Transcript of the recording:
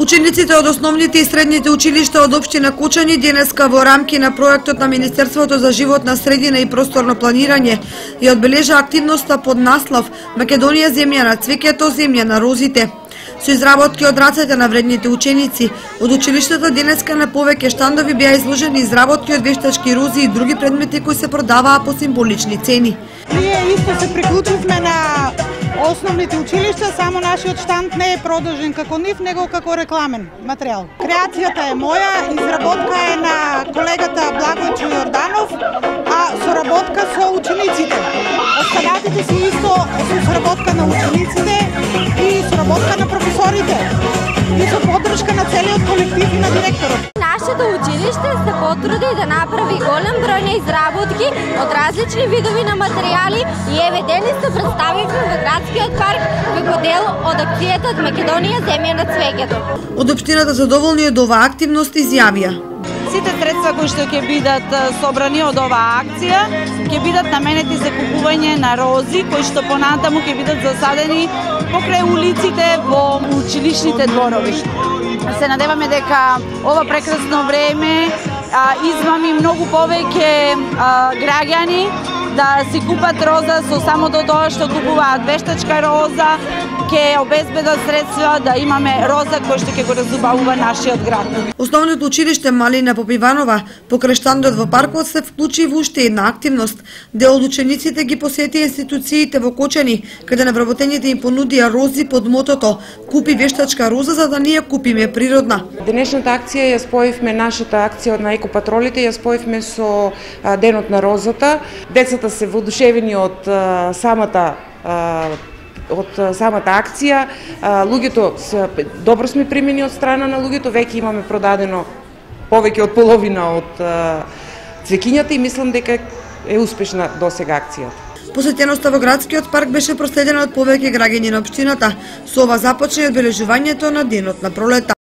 Учениците од основните и средните училишта од општина Кучани денеска во рамки на проектот на Министерството за животна средина и просторно планирање ја одбележа активноста под наслов Македонија земја на цвеќето, земја на розите. Со изработки од рацете на вредните ученици, од училиштата денеска на повеќе штандови беа изложени изработки од вештачки рози и други предмети кои се продаваа по символични цени. Ние исто се приклучивме на основните училишта, само нашиот штанд не е продолжен како нив, него како рекламен материјал. Креацијата е моја, изработка е на колегата Благојчо Јорданов, а соработка со учениците. Останатите се исто со соработка на учениците и соработка на професорите и со поддршка на целиот колектив и на директорот. Нашето училиште се потруди да направи голем број на изработки од различни видови на материјали и еве денес се представивме во градскиот парк како дел од акцијата од Македонија земја на цвеќето. Од општината задоволни од оваа активност изјавија: Сите средства кои што ќе бидат собрани од оваа акција ќе бидат наменети за купување на рози кои што понатаму ќе бидат засадени покрај улиците во училишните дворови. Се надеваме дека ова прекрасно време измами многу повеќе граѓани да си купат роза со самото тоа што купуваат вештачка роза, ќе обезбедат средства да имаме роза кој што ќе го разубавува нашиот град. Основното училиште Малина Попиванова покрај штандот во паркот се вклучи во уште една активност. Дел од учениците ги посети институциите во Кочани, каде на вработените им понудија рози под мотото "Купи вештачка роза за да ние купиме природна". Денешната акција ја споивме, нашата акција од екопатролите ја споивме со денот на розата. Децата се воодушевени од самата акција. Луѓето добро сме примени од страна на луѓето, веќе имаме продадено повеќе од половина од цвеќињата и мислам дека е успешна досега акцијата. Посетеноста во градскиот парк беше проследена од повеќе граѓани на општината. Со ова започна и одбележувањето на денот на пролета.